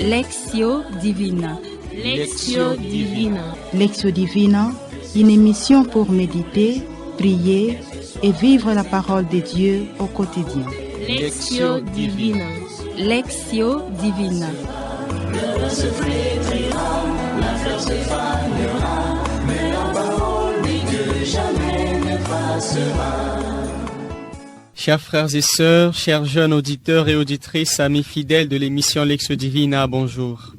Lectio Divina. Lectio Divina. Lectio Divina, une émission pour méditer, prier et vivre la parole de Dieu au quotidien. Lectio Divina. Lectio Divina. Le se flétrira, la fleur se fanera, mais la parole de Dieu jamais ne passera. Chers frères et sœurs, chers jeunes auditeurs et auditrices, amis fidèles de l'émission Lectio Divina, bonjour.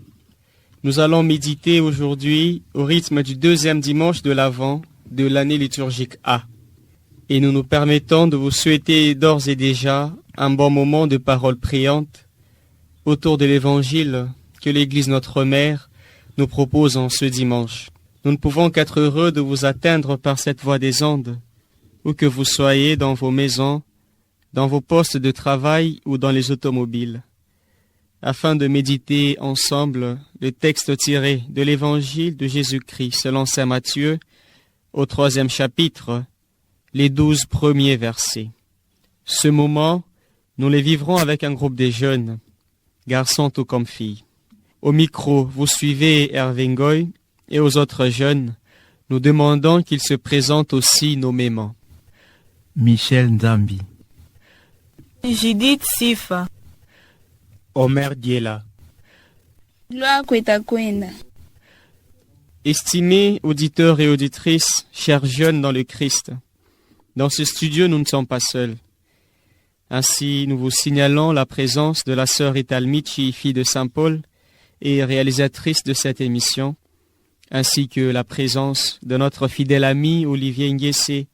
Nous allons méditer aujourd'hui au rythme du deuxième dimanche de l'Avent de l'année liturgique A. Et nous nous permettons de vous souhaiter d'ores et déjà un bon moment de parole priante autour de l'Évangile que l'Église notre Mère nous propose en ce dimanche. Nous ne pouvons qu'être heureux de vous atteindre par cette voie des ondes, où que vous soyez dans vos maisons, dans vos postes de travail ou dans les automobiles, afin de méditer ensemble le texte tiré de l'Évangile de Jésus-Christ selon saint Matthieu, au 3e chapitre, les 12 premiers versets. Ce moment, nous les vivrons avec un groupe de jeunes, garçons tout comme filles. Au micro, vous suivez Hervé Ngoy, et aux autres jeunes, nous demandons qu'ils se présentent aussi nommément. Michel Nzambi, Judith Sifa, Omer Diela, Gloire Kwetakwenda. Estimés auditeurs et auditrices, chers jeunes dans le Christ, dans ce studio, nous ne sommes pas seuls. Ainsi, nous vous signalons la présence de la sœur Ital Michi, fille de Saint Paul, et réalisatrice de cette émission, ainsi que la présence de notre fidèle ami Olivier Nguessé,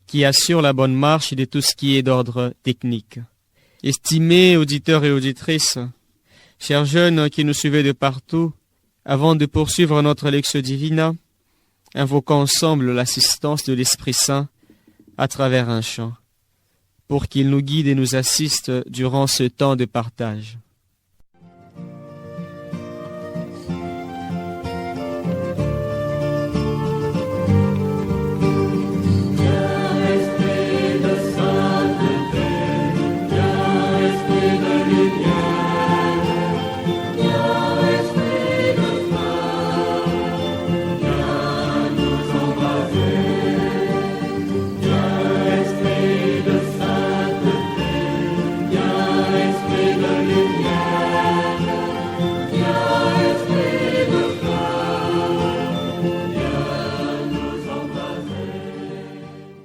qui assure la bonne marche de tout ce qui est d'ordre technique. Estimés auditeurs et auditrices, chers jeunes qui nous suivez de partout, avant de poursuivre notre Lectio Divina, invoquons ensemble l'assistance de l'Esprit Saint à travers un chant, pour qu'il nous guide et nous assiste durant ce temps de partage.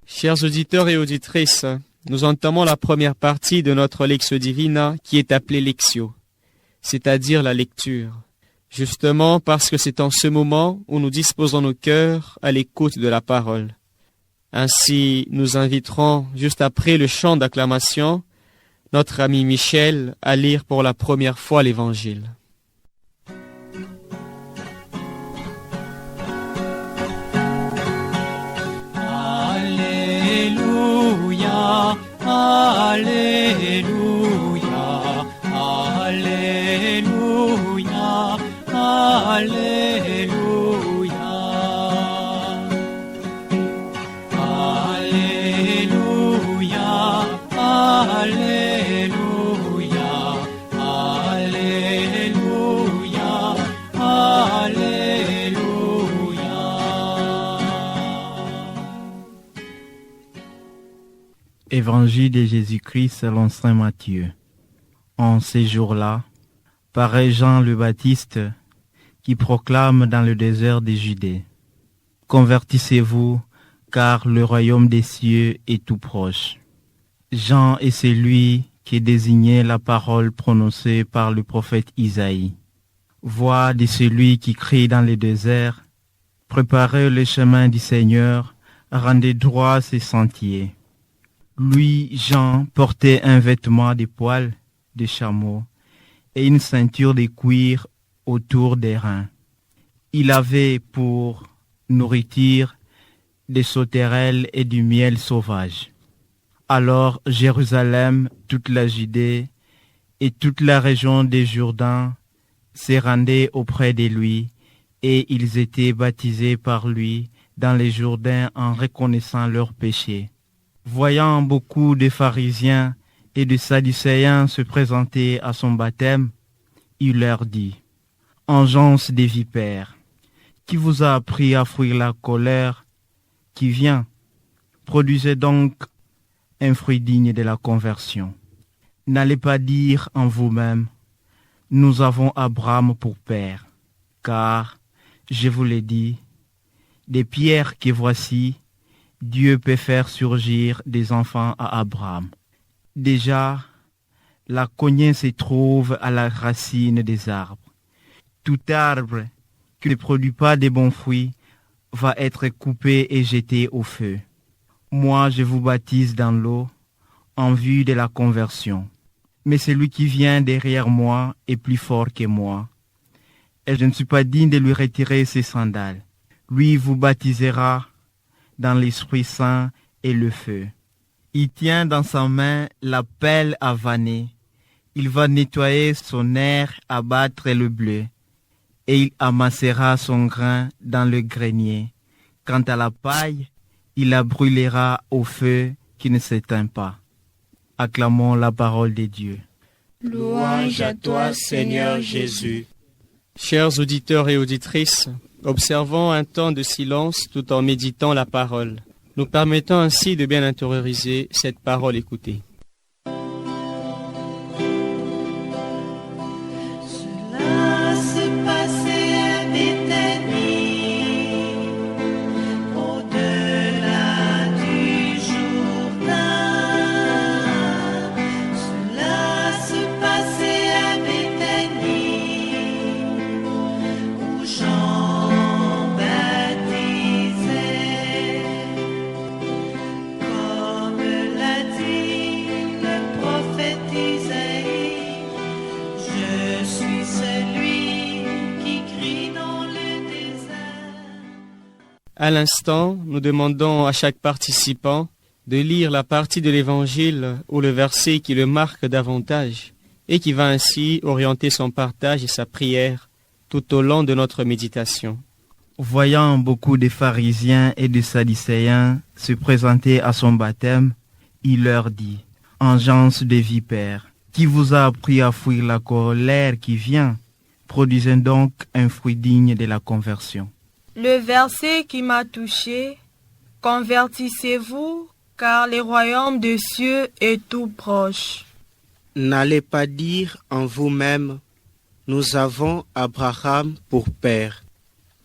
Chers auditeurs et auditrices, nous entamons la première partie de notre Lectio Divina qui est appelée Lectio, c'est-à-dire la lecture. Justement parce que c'est en ce moment où nous disposons nos cœurs à l'écoute de la parole. Ainsi, nous inviterons, juste après le chant d'acclamation, notre ami Michel à lire pour la première fois l'Évangile. Alléluia, Alléluia, Alléluia, Alléluia, Alléluia, Alléluia, Alléluia. Évangile de Jésus-Christ selon saint Matthieu. En ces jours-là, paraît Jean le Baptiste qui proclame dans le désert de Judée: Convertissez-vous, car le royaume des cieux est tout proche. Jean est celui qui désignait la parole prononcée par le prophète Isaïe. Voix de celui qui crie dans le désert: Préparez le chemin du Seigneur, rendez droit ses sentiers. Lui, Jean, portait un vêtement de poils de chameau et une ceinture de cuir autour des reins. Il avait pour nourriture des sauterelles et du miel sauvage. Alors Jérusalem, toute la Judée et toute la région des Jourdains se rendaient auprès de lui, et ils étaient baptisés par lui dans les Jourdains en reconnaissant leurs péchés. Voyant beaucoup de pharisiens et de sadducéens se présenter à son baptême, il leur dit: engeance des vipères, qui vous a appris à fuir la colère qui vient. Produisez donc un fruit digne de la conversion. N'allez pas dire en vous-même, nous avons Abraham pour père, car, je vous l'ai dit, des pierres que voici, Dieu peut faire surgir des enfants à Abraham. Déjà, la cognée se trouve à la racine des arbres. Tout arbre qui ne produit pas de bons fruits va être coupé et jeté au feu. Moi, je vous baptise dans l'eau en vue de la conversion. Mais celui qui vient derrière moi est plus fort que moi, et je ne suis pas digne de lui retirer ses sandales. Lui vous baptisera dans l'Esprit Saint et le feu. Il tient dans sa main la pelle à vanner. Il va nettoyer son aire, abattre le blé, et il amassera son grain dans le grenier. Quant à la paille, il la brûlera au feu qui ne s'éteint pas. Acclamons la parole de Dieu. Louange à toi, Seigneur Jésus. Chers auditeurs et auditrices, observons un temps de silence tout en méditant la parole, nous permettant ainsi de bien intérioriser cette parole écoutée. Cela se passait à Béthanie, au-delà du Jourdain. Cela se passait à Béthanie, où Jean baptisait. Comme l'a dit le prophète Isaïe, je suis celui qui crie dans le désert. À l'instant, nous demandons à chaque participant de lire la partie de l'Évangile ou le verset qui le marque davantage et qui va ainsi orienter son partage et sa prière tout au long de notre méditation. Voyant beaucoup de pharisiens et de sadducéens se présenter à son baptême, il leur dit, « Engeance des vipères, qui vous a appris à fuir la colère qui vient? Produisez donc un fruit digne de la conversion. » Le verset qui m'a touché, convertissez-vous, car le royaume des cieux est tout proche. N'allez pas dire en vous-même, nous avons Abraham pour père.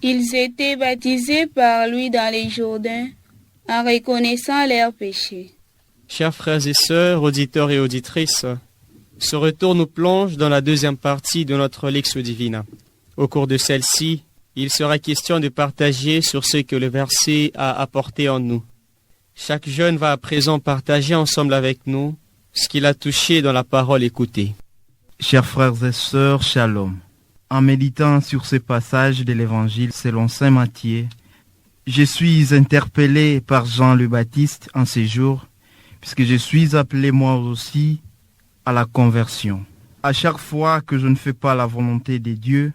Ils étaient baptisés par lui dans les Jourdains, en reconnaissant leurs péchés. Chers frères et sœurs, auditeurs et auditrices, ce retour nous plonge dans la deuxième partie de notre Lectio Divina. Au cours de celle-ci, il sera question de partager sur ce que le verset a apporté en nous. Chaque jeune va à présent partager ensemble avec nous ce qu'il a touché dans la parole écoutée. Chers frères et sœurs, shalom. En méditant sur ce passage de l'Évangile selon saint Matthieu, je suis interpellé par Jean le Baptiste en ces jours, puisque je suis appelé moi aussi à la conversion. À chaque fois que je ne fais pas la volonté de Dieu,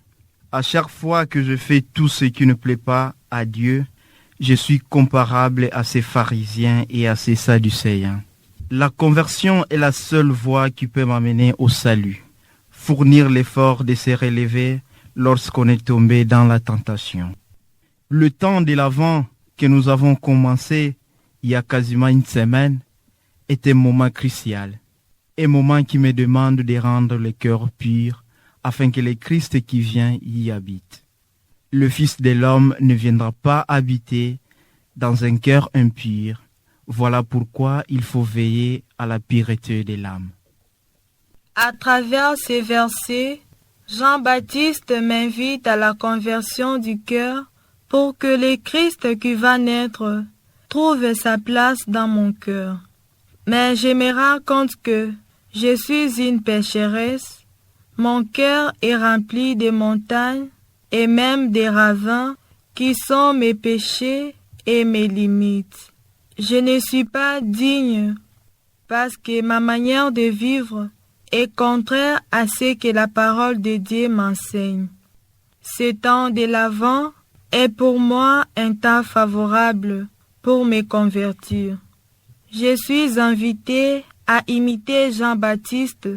à chaque fois que je fais tout ce qui ne plaît pas à Dieu, je suis comparable à ces pharisiens et à ces sadducéens. La conversion est la seule voie qui peut m'amener au salut. Fournir l'effort de se relever lorsqu'on est tombé dans la tentation. Le temps de l'Avent que nous avons commencé il y a quasiment une semaine est un moment crucial, un moment qui me demande de rendre le cœur pur afin que le Christ qui vient y habite. Le Fils de l'homme ne viendra pas habiter dans un cœur impur. Voilà pourquoi il faut veiller à la pureté de l'âme. À travers ces versets, Jean-Baptiste m'invite à la conversion du cœur pour que le Christ qui va naître trouve sa place dans mon cœur. Mais je me rends compte que je suis une pécheresse. Mon cœur est rempli de montagnes et même des ravins qui sont mes péchés et mes limites. Je ne suis pas digne parce que ma manière de vivre est contraire à ce que la parole de Dieu m'enseigne. Ce temps de l'Avent est pour moi un temps favorable pour me convertir. Je suis invité à imiter Jean-Baptiste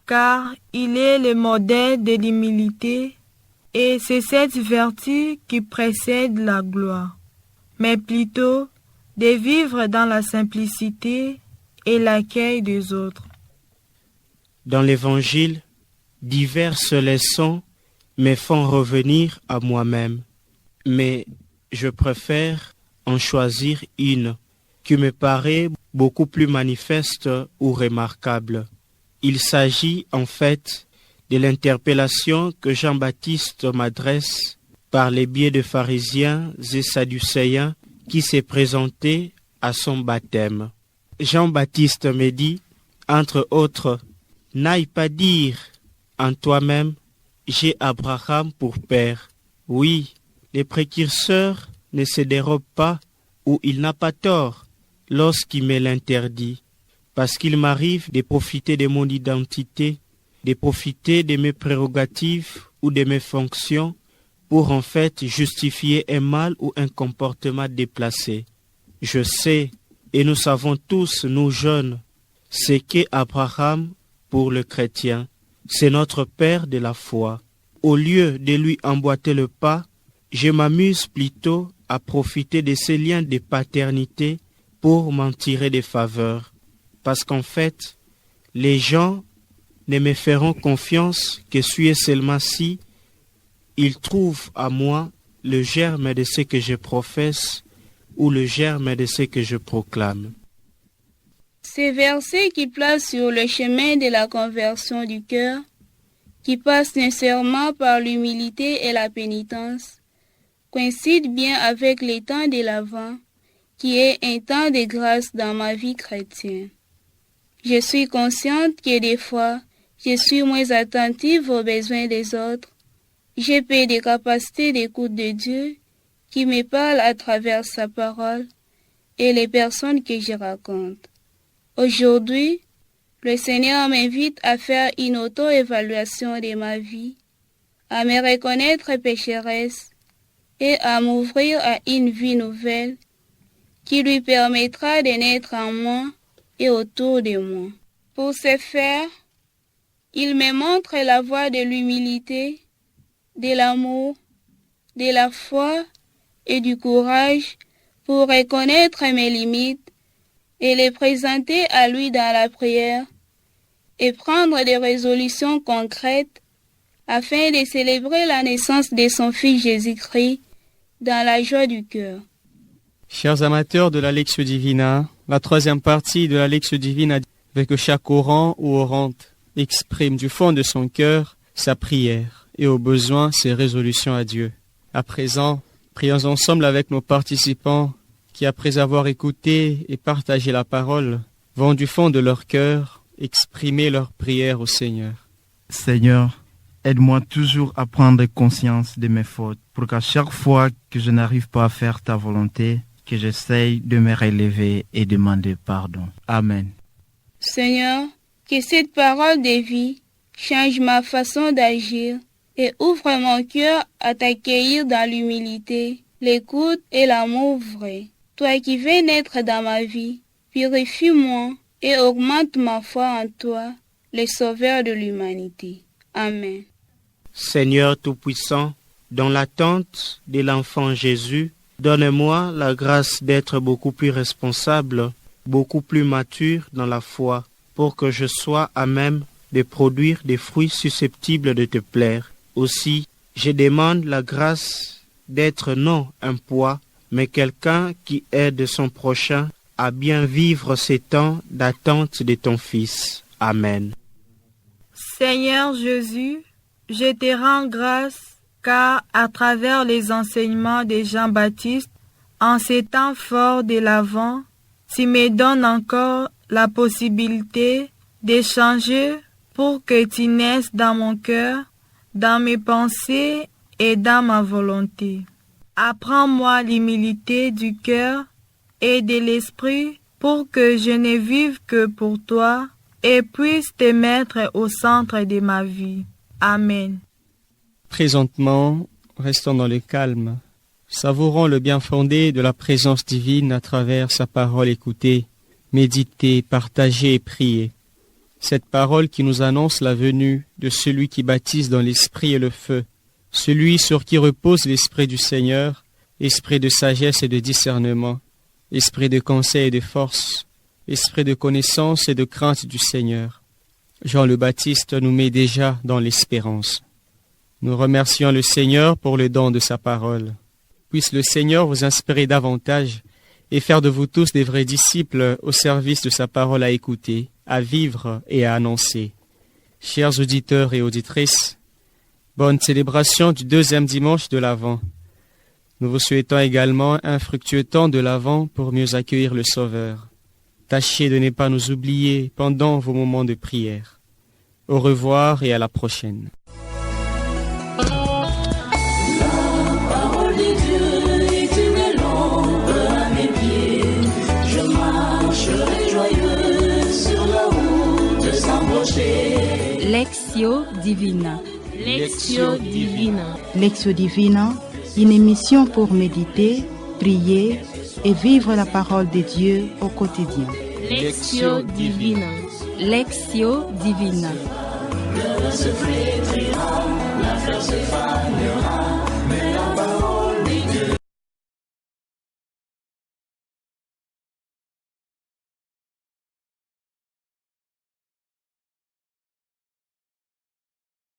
car il est le modèle de l'humilité Et c'est cette vertu qui précède la gloire, mais plutôt de vivre dans la simplicité et l'accueil des autres. Dans l'Évangile, diverses leçons me font revenir à moi-même, mais je préfère en choisir une qui me paraît beaucoup plus manifeste ou remarquable. Il s'agit en fait de l'interpellation que Jean-Baptiste m'adresse par les biais de pharisiens et sadducéens qui s'est présenté à son baptême. Jean-Baptiste me dit, entre autres, « N'aille pas dire en toi-même, j'ai Abraham pour père. » Oui, les précurseurs ne se dérobent pas, ou il n'a pas tort lorsqu'il me l'interdit, parce qu'il m'arrive de profiter de mon identité, de profiter de mes prérogatives ou de mes fonctions pour en fait justifier un mal ou un comportement déplacé. Je sais, et nous savons tous, nous jeunes, ce qu'est Abraham pour le chrétien. C'est notre père de la foi. Au lieu de lui emboîter le pas, je m'amuse plutôt à profiter de ces liens de paternité pour m'en tirer des faveurs. Parce qu'en fait, les gens ne me feront confiance que suis et seulement si ils trouvent à moi le germe de ce que je professe ou le germe de ce que je proclame. Ces versets qui placent sur le chemin de la conversion du cœur, qui passent nécessairement par l'humilité et la pénitence, coïncident bien avec les temps de l'Avent, qui est un temps de grâce dans ma vie chrétienne. Je suis consciente que des fois, je suis moins attentive aux besoins des autres. J'ai peu de capacités d'écoute de Dieu qui me parle à travers sa parole et les personnes que je raconte. Aujourd'hui, le Seigneur m'invite à faire une auto-évaluation de ma vie, à me reconnaître pécheresse et à m'ouvrir à une vie nouvelle qui lui permettra de naître en moi et autour de moi. Pour ce faire, il me montre la voie de l'humilité, de l'amour, de la foi et du courage pour reconnaître mes limites et les présenter à lui dans la prière et prendre des résolutions concrètes afin de célébrer la naissance de son Fils Jésus-Christ dans la joie du cœur. Chers amateurs de la Lectio Divina, la troisième partie de la Lectio Divina veut que chaque orant ou orante exprime du fond de son cœur sa prière et au besoin ses résolutions à Dieu. À présent, prions ensemble avec nos participants qui, après avoir écouté et partagé la parole, vont du fond de leur cœur exprimer leur prière au Seigneur. Seigneur, aide-moi toujours à prendre conscience de mes fautes, pour qu'à chaque fois que je n'arrive pas à faire ta volonté, que j'essaye de me relever et demander pardon. Amen. Seigneur, que cette parole de vie change ma façon d'agir et ouvre mon cœur à t'accueillir dans l'humilité, l'écoute et l'amour vrai. Toi qui veux naître dans ma vie, purifie-moi et augmente ma foi en toi, le Sauveur de l'humanité. Amen. Seigneur Tout-Puissant, dans l'attente de l'enfant Jésus, donne-moi la grâce d'être beaucoup plus responsable, beaucoup plus mature dans la foi, pour que je sois à même de produire des fruits susceptibles de te plaire. Aussi, je demande la grâce d'être non un poids, mais quelqu'un qui aide son prochain à bien vivre ces temps d'attente de ton Fils. Amen. Seigneur Jésus, je te rends grâce car à travers les enseignements de Jean-Baptiste, en ces temps forts de l'Avent, tu me donnes encore la possibilité d'échanger pour que tu naisses dans mon cœur, dans mes pensées et dans ma volonté. Apprends-moi l'humilité du cœur et de l'esprit pour que je ne vive que pour toi et puisse te mettre au centre de ma vie. Amen. Présentement, restons dans le calme, savourons le bien fondé de la présence divine à travers sa parole écoutée, méditée, partagée et priée. Cette parole qui nous annonce la venue de celui qui baptise dans l'esprit et le feu, celui sur qui repose l'Esprit du Seigneur, esprit de sagesse et de discernement, esprit de conseil et de force, esprit de connaissance et de crainte du Seigneur. Jean le Baptiste nous met déjà dans l'espérance. Nous remercions le Seigneur pour le don de sa parole. Puisse le Seigneur vous inspirer davantage et faire de vous tous des vrais disciples au service de sa parole à écouter, à vivre et à annoncer. Chers auditeurs et auditrices, bonne célébration du deuxième dimanche de l'Avent. Nous vous souhaitons également un fructueux temps de l'Avent pour mieux accueillir le Sauveur. Tâchez de ne pas nous oublier pendant vos moments de prière. Au revoir et à la prochaine. Lectio Divina. Lectio Divina. Lectio Divina, une émission pour méditer, prier et vivre la parole de Dieu au quotidien. Lectio Divina. Lectio Divina. Le vin se flétrira, la fleur se fanera.